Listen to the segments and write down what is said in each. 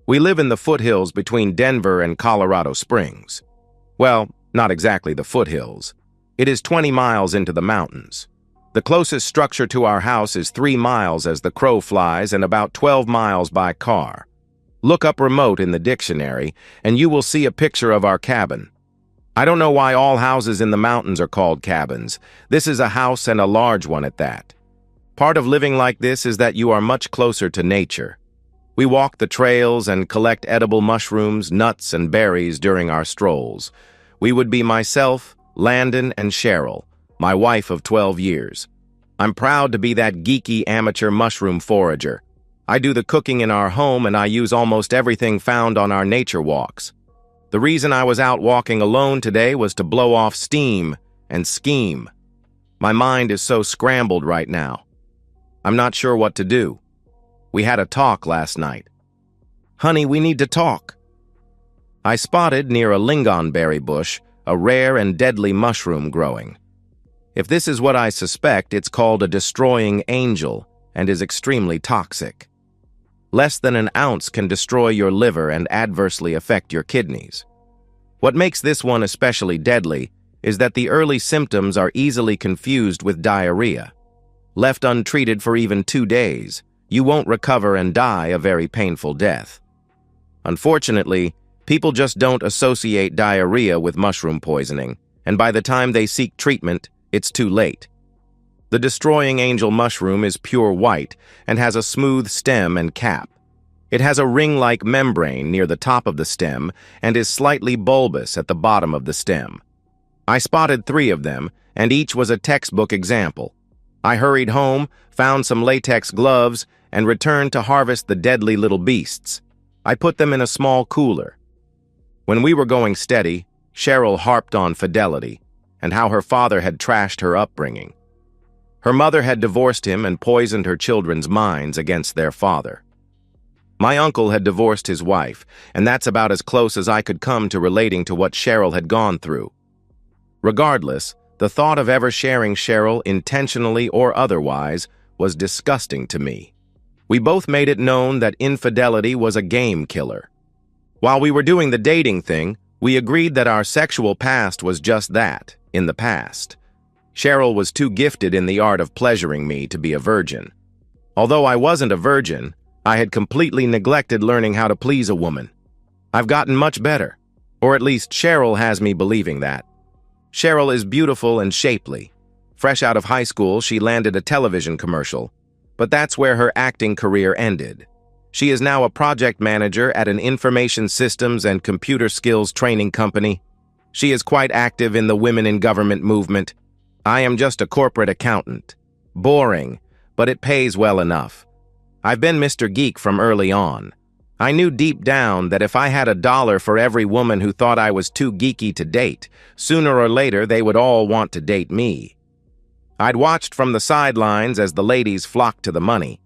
We live in the foothills between Denver and Colorado Springs. Well, not exactly the foothills. It is 20 miles into the mountains. The closest structure to our house is 3 miles as the crow flies and about 12 miles by car. Look up remote in the dictionary, and you will see a picture of our cabin. I don't know why all houses in the mountains are called cabins. This is a house and a large one at that. Part of living like this is that you are much closer to nature. We walk the trails and collect edible mushrooms, nuts, and berries during our strolls. We would be myself, Landon, and Cheryl, my wife of 12 years. I'm proud to be that geeky amateur mushroom forager. I do the cooking in our home and I use almost everything found on our nature walks. The reason I was out walking alone today was to blow off steam and scheme. My mind is so scrambled right now. I'm not sure what to do. We had a talk last night. Honey, we need to talk. I spotted near a lingonberry bush a rare and deadly mushroom growing. If this is what I suspect, it's called a destroying angel and is extremely toxic. Less than an ounce can destroy your liver and adversely affect your kidneys. What makes this one especially deadly is that the early symptoms are easily confused with diarrhea. Left untreated for even 2 days, you won't recover and die a very painful death. Unfortunately, people just don't associate diarrhea with mushroom poisoning, and by the time they seek treatment, it's too late. The destroying angel mushroom is pure white and has a smooth stem and cap. It has a ring-like membrane near the top of the stem and is slightly bulbous at the bottom of the stem. I spotted 3 of them, and each was a textbook example. I hurried home, found some latex gloves, and returned to harvest the deadly little beasts. I put them in a small cooler. When we were going steady, Cheryl harped on fidelity and how her father had trashed her upbringing. Her mother had divorced him and poisoned her children's minds against their father. My uncle had divorced his wife, and that's about as close as I could come to relating to what Cheryl had gone through. Regardless, the thought of ever sharing Cheryl, intentionally or otherwise, was disgusting to me. We both made it known that infidelity was a game killer. While we were doing the dating thing, we agreed that our sexual past was just that, in the past. Cheryl was too gifted in the art of pleasuring me to be a virgin. Although I wasn't a virgin, I had completely neglected learning how to please a woman. I've gotten much better, or at least Cheryl has me believing that. Cheryl is beautiful and shapely. Fresh out of high school, she landed a television commercial, but that's where her acting career ended. She is now a project manager at an information systems and computer skills training company. She is quite active in the women in government movement. I am just a corporate accountant. Boring, but it pays well enough. I've been Mr. Geek from early on. I knew deep down that if I had $1 for every woman who thought I was too geeky to date, sooner or later they would all want to date me. I'd watched from the sidelines as the ladies flocked to the money.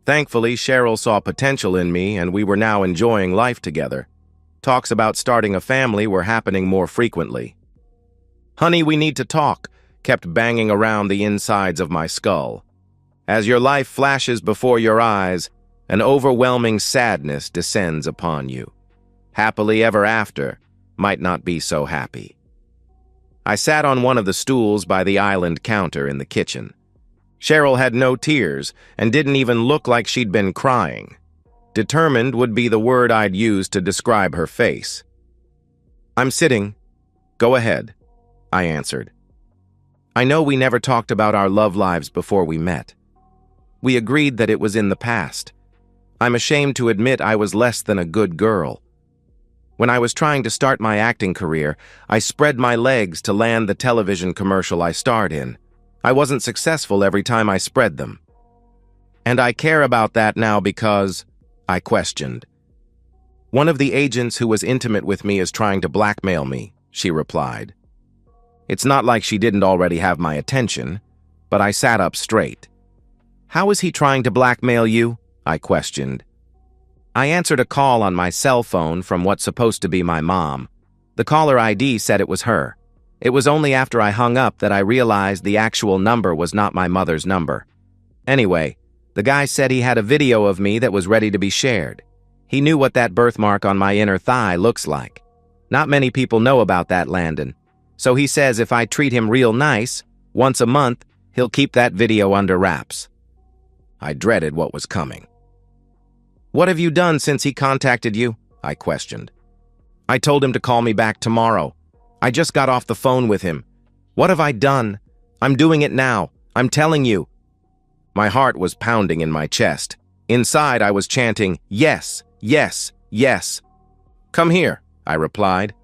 Thankfully, Cheryl saw potential in me and we were now enjoying life together. Talks about starting a family were happening more frequently. Honey, we need to talk, kept banging around the insides of my skull. As your life flashes before your eyes, an overwhelming sadness descends upon you. Happily ever after might not be so happy. I sat on one of the stools by the island counter in the kitchen. Cheryl had no tears and didn't even look like she'd been crying. Determined would be the word I'd use to describe her face. I'm sitting. Go ahead, I answered. I know we never talked about our love lives before we met. We agreed that it was in the past. I'm ashamed to admit I was less than a good girl. When I was trying to start my acting career, I spread my legs to land the television commercial I starred in. I wasn't successful every time I spread them. And I care about that now because, I questioned. One of the agents who was intimate with me is trying to blackmail me, she replied. It's not like she didn't already have my attention, but I sat up straight. How is he trying to blackmail you? I questioned. I answered a call on my cell phone from what's supposed to be my mom. The caller ID said it was her. It was only after I hung up that I realized the actual number was not my mother's number. Anyway, the guy said he had a video of me that was ready to be shared. He knew what that birthmark on my inner thigh looks like. Not many people know about that, Landon. So he says if I treat him real nice, once a month, he'll keep that video under wraps. I dreaded what was coming. What have you done since he contacted you? I questioned. I told him to call me back tomorrow. I just got off the phone with him. What have I done? I'm doing it now. I'm telling you. My heart was pounding in my chest. Inside, I was chanting, yes, yes, yes. Come here, I replied.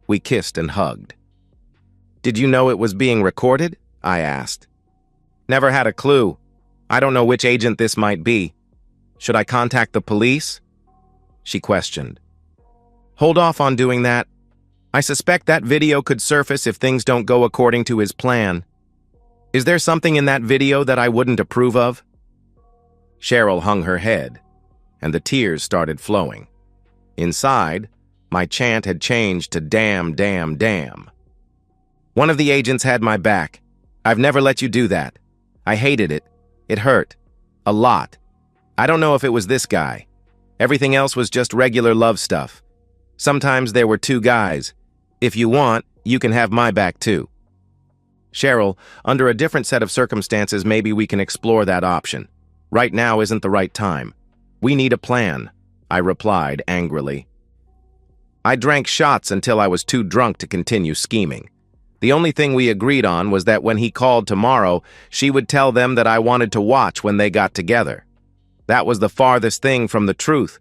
We kissed and hugged. Did you know it was being recorded? I asked. Never had a clue. I don't know which agent this might be. Should I contact the police? She questioned. Hold off on doing that. I suspect that video could surface if things don't go according to his plan. Is there something in that video that I wouldn't approve of? Cheryl hung her head, and the tears started flowing. Inside, my chant had changed to damn, damn, damn. One of the agents had my back. I've never let you do that. I hated it. It hurt. A lot. I don't know if it was this guy. Everything else was just regular love stuff. Sometimes there were two guys. If you want, you can have my back too. Cheryl, under a different set of circumstances, maybe we can explore that option. Right now isn't the right time. We need a plan, I replied angrily. I drank shots until I was too drunk to continue scheming. The only thing we agreed on was that when he called tomorrow, she would tell them that I wanted to watch when they got together. That was the farthest thing from the truth,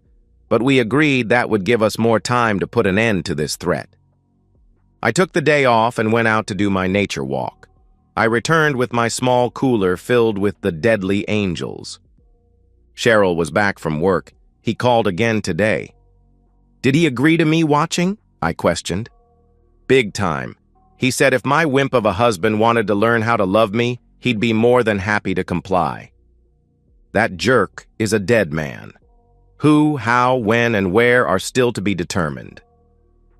but we agreed that would give us more time to put an end to this threat. I took the day off and went out to do my nature walk. I returned with my small cooler filled with the deadly angels. Cheryl was back from work. He called again today. Did he agree to me watching? I questioned. Big time. He said if my wimp of a husband wanted to learn how to love me, he'd be more than happy to comply. That jerk is a dead man. Who, how, when, and where are still to be determined.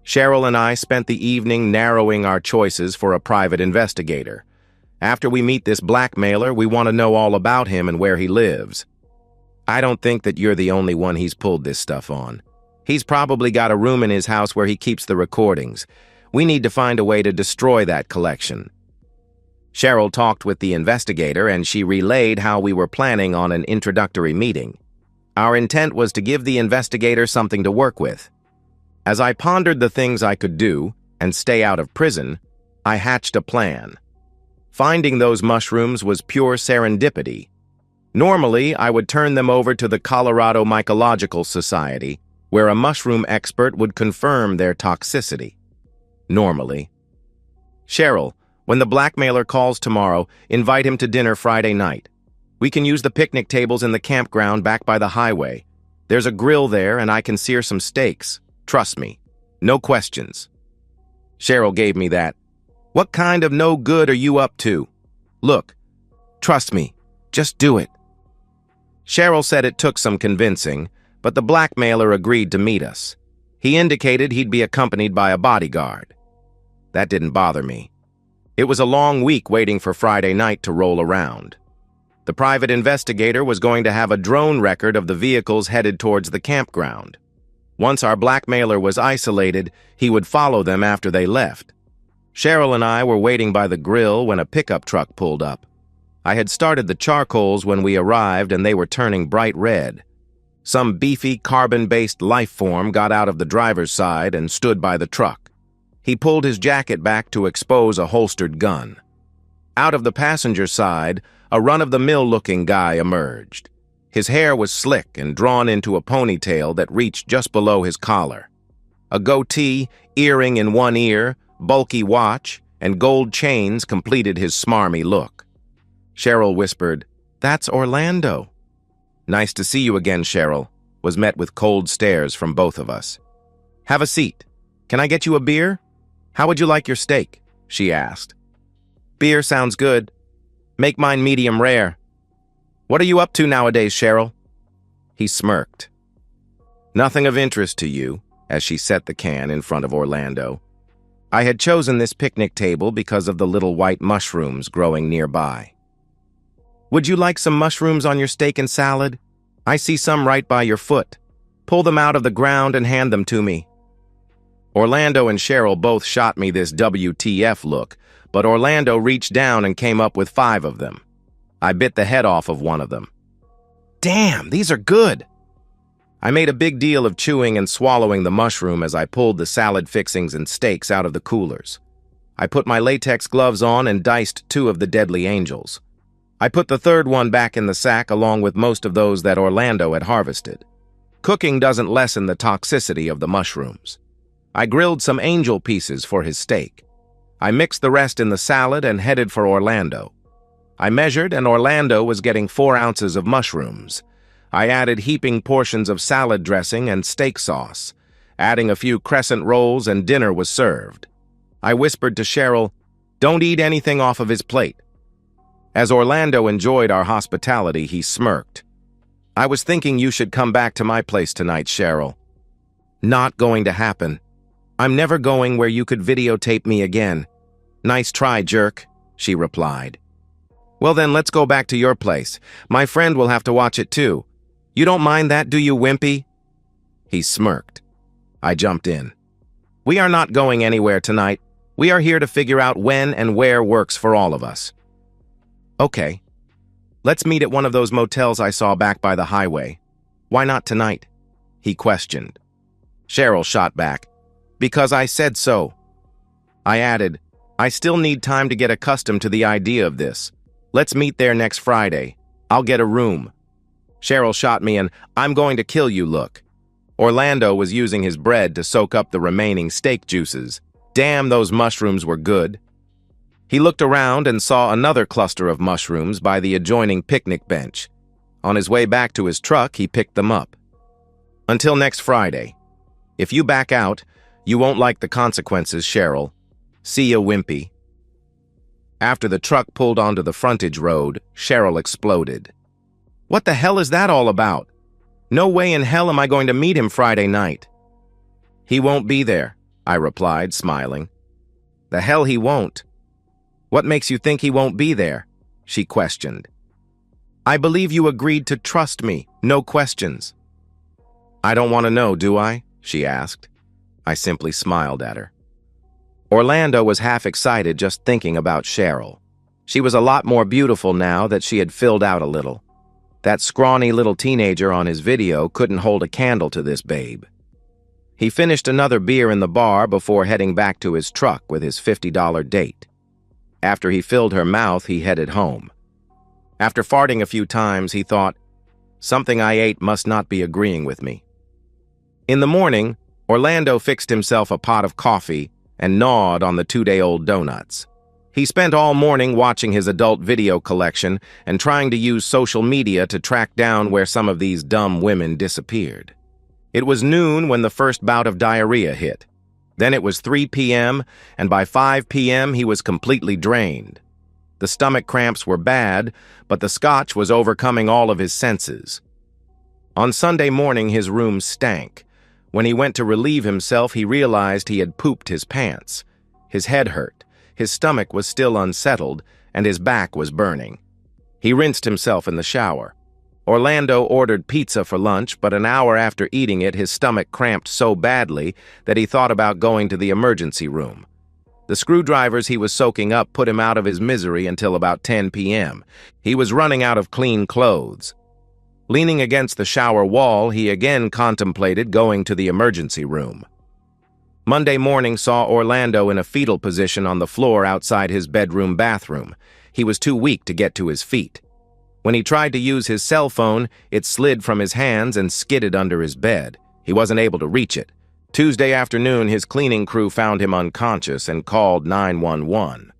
Cheryl and I spent the evening narrowing our choices for a private investigator. After we meet this blackmailer, we want to know all about him and where he lives. I don't think that you're the only one he's pulled this stuff on. He's probably got a room in his house where he keeps the recordings. We need to find a way to destroy that collection. Cheryl talked with the investigator and she relayed how we were planning on an introductory meeting. Our intent was to give the investigator something to work with. As I pondered the things I could do and stay out of prison, I hatched a plan. Finding those mushrooms was pure serendipity. Normally, I would turn them over to the Colorado Mycological Society, where a mushroom expert would confirm their toxicity. Normally. Cheryl, when the blackmailer calls tomorrow, invite him to dinner Friday night. We can use the picnic tables in the campground back by the highway. There's a grill there and I can sear some steaks. Trust me. No questions. Cheryl gave me that. What kind of no good are you up to? Look, trust me. Just do it. Cheryl said it took some convincing, but the blackmailer agreed to meet us. He indicated he'd be accompanied by a bodyguard. That didn't bother me. It was a long week waiting for Friday night to roll around. The private investigator was going to have a drone record of the vehicles headed towards the campground. Once our blackmailer was isolated, he would follow them after they left. Cheryl and I were waiting by the grill when a pickup truck pulled up. I had started the charcoals when we arrived and they were turning bright red. Some beefy, carbon-based life form got out of the driver's side and stood by the truck. He pulled his jacket back to expose a holstered gun. Out of the passenger side, a run-of-the-mill-looking guy emerged. His hair was slick and drawn into a ponytail that reached just below his collar. A goatee, earring in one ear, bulky watch, and gold chains completed his smarmy look. Cheryl whispered, "That's Orlando." "Nice to see you again, Cheryl," was met with cold stares from both of us. "Have a seat. Can I get you a beer? How would you like your steak?" she asked. "Beer sounds good. Make mine medium rare." "What are you up to nowadays, Cheryl?" He smirked. "Nothing of interest to you," as she set the can in front of Orlando. I had chosen this picnic table because of the little white mushrooms growing nearby. "Would you like some mushrooms on your steak and salad? I see some right by your foot. Pull them out of the ground and hand them to me." Orlando and Cheryl both shot me this WTF look, but Orlando reached down and came up with 5 of them. I bit the head off of one of them. "Damn, these are good!" I made a big deal of chewing and swallowing the mushroom as I pulled the salad fixings and steaks out of the coolers. I put my latex gloves on and diced 2 of the deadly angels. I put the 3rd one back in the sack along with most of those that Orlando had harvested. Cooking doesn't lessen the toxicity of the mushrooms. I grilled some angel pieces for his steak. I mixed the rest in the salad and headed for Orlando. I measured, and Orlando was getting 4 ounces of mushrooms. I added heaping portions of salad dressing and steak sauce, adding a few crescent rolls, and dinner was served. I whispered to Cheryl, "Don't eat anything off of his plate." As Orlando enjoyed our hospitality, he smirked. "I was thinking you should come back to my place tonight, Cheryl." "Not going to happen. I'm never going where you could videotape me again." "Nice try, jerk," she replied. "Well then, let's go back to your place. My friend will have to watch it too. You don't mind that, do you, Wimpy?" He smirked. I jumped in. "We are not going anywhere tonight. We are here to figure out when and where works for all of us." "Okay. Let's meet at one of those motels I saw back by the highway. Why not tonight?" he questioned. Cheryl shot back, "Because I said so." I added, "I still need time to get accustomed to the idea of this. Let's meet there next Friday. I'll get a room." Cheryl shot me an "I'm going to kill you" look. Orlando was using his bread to soak up the remaining steak juices. Damn, those mushrooms were good. He looked around and saw another cluster of mushrooms by the adjoining picnic bench. On his way back to his truck, he picked them up. "Until next Friday. If you back out, you won't like the consequences, Cheryl. See ya, Wimpy." After the truck pulled onto the frontage road, Cheryl exploded. "What the hell is that all about? No way in hell am I going to meet him Friday night." "He won't be there," I replied, smiling. "The hell he won't." "What makes you think he won't be there?" she questioned. "I believe you agreed to trust me, no questions." "I don't want to know, do I?" she asked. I simply smiled at her. Orlando was half excited just thinking about Cheryl. She was a lot more beautiful now that she had filled out a little. That scrawny little teenager on his video couldn't hold a candle to this babe. He finished another beer in the bar before heading back to his truck with his $50 date. After he filled her mouth, he headed home. After farting a few times, he thought, something I ate must not be agreeing with me. In the morning, Orlando fixed himself a pot of coffee and gnawed on the 2-day-old donuts. He spent all morning watching his adult video collection and trying to use social media to track down where some of these dumb women disappeared. It was noon when the first bout of diarrhea hit. Then it was 3 p.m., and by 5 p.m. he was completely drained. The stomach cramps were bad, but the scotch was overcoming all of his senses. On Sunday morning, his room stank. When he went to relieve himself, he realized he had pooped his pants. His head hurt, his stomach was still unsettled, and his back was burning. He rinsed himself in the shower. Orlando ordered pizza for lunch, but an hour after eating it, his stomach cramped so badly that he thought about going to the emergency room. The screwdrivers he was soaking up put him out of his misery until about 10 p.m. He was running out of clean clothes. Leaning against the shower wall, he again contemplated going to the emergency room. Monday morning saw Orlando in a fetal position on the floor outside his bedroom bathroom. He was too weak to get to his feet. When he tried to use his cell phone, it slid from his hands and skidded under his bed. He wasn't able to reach it. Tuesday afternoon, his cleaning crew found him unconscious and called 911.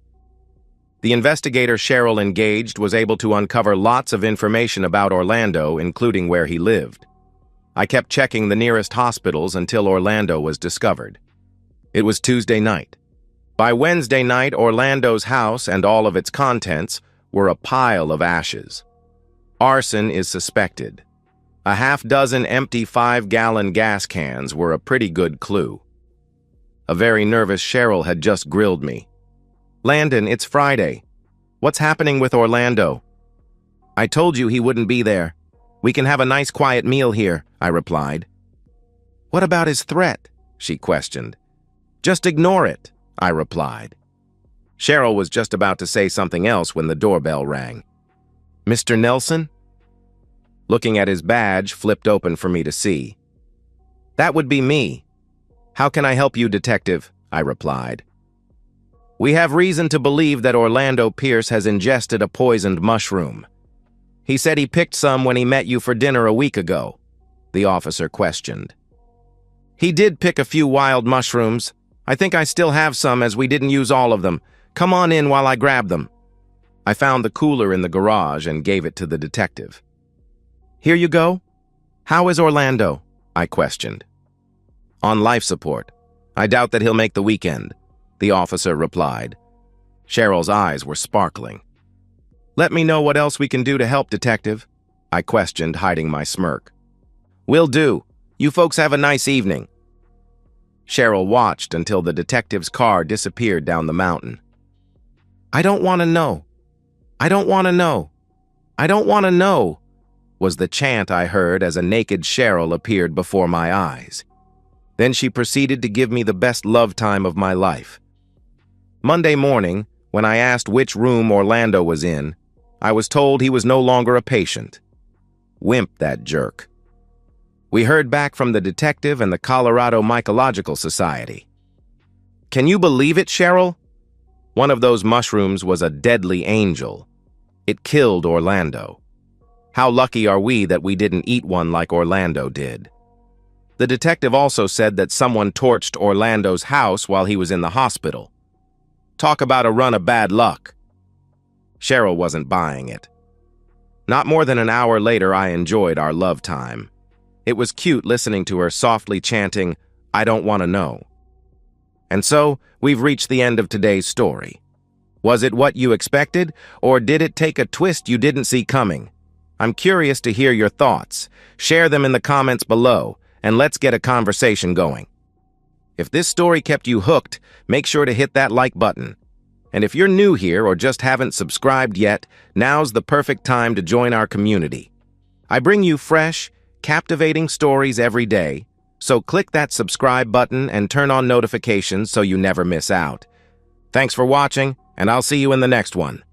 The investigator Cheryl engaged was able to uncover lots of information about Orlando, including where he lived. I kept checking the nearest hospitals until Orlando was discovered. It was Tuesday night. By Wednesday night, Orlando's house and all of its contents were a pile of ashes. Arson is suspected. A half-dozen empty 5-gallon gas cans were a pretty good clue. A very nervous Cheryl had just grilled me. "Landon, it's Friday. What's happening with Orlando?" "I told you he wouldn't be there. We can have a nice quiet meal here," I replied. What about his threat? She questioned. Just ignore it, I replied. Cheryl was just about to say something else when the doorbell rang. Mr. Nelson? Looking at his badge flipped open for me to see. That would be me. How can I help you, detective? I replied. We have reason to believe that Orlando Pierce has ingested a poisoned mushroom. He said he picked some when he met you for dinner a week ago, the officer questioned. He did pick a few wild mushrooms. I think I still have some as we didn't use all of them. Come on in while I grab them. I found the cooler in the garage and gave it to the detective. Here you go. How is Orlando? I questioned. On life support. I doubt that he'll make the weekend, the officer replied. Cheryl's eyes were sparkling. Let me know what else we can do to help, detective, I questioned, hiding my smirk. Will do. You folks have a nice evening. Cheryl watched until the detective's car disappeared down the mountain. I don't want to know. I don't want to know. I don't want to know, was the chant I heard as a naked Cheryl appeared before my eyes. Then she proceeded to give me the best love time of my life. Monday morning, when I asked which room Orlando was in, I was told he was no longer a patient. Wimp, that jerk. We heard back from the detective and the Colorado Mycological Society. Can you believe it, Cheryl? One of those mushrooms was a deadly angel. It killed Orlando. How lucky are we that we didn't eat one like Orlando did? The detective also said that someone torched Orlando's house while he was in the hospital. Talk about a run of bad luck. Cheryl wasn't buying it. Not more than an hour later, I enjoyed our love time. It was cute listening to her softly chanting, I don't want to know. And so, we've reached the end of today's story. Was it what you expected, or did it take a twist you didn't see coming? I'm curious to hear your thoughts. Share them in the comments below, and let's get a conversation going. If this story kept you hooked, make sure to hit that like button. And if you're new here or just haven't subscribed yet, now's the perfect time to join our community. I bring you fresh, captivating stories every day, so click that subscribe button and turn on notifications so you never miss out. Thanks for watching, and I'll see you in the next one.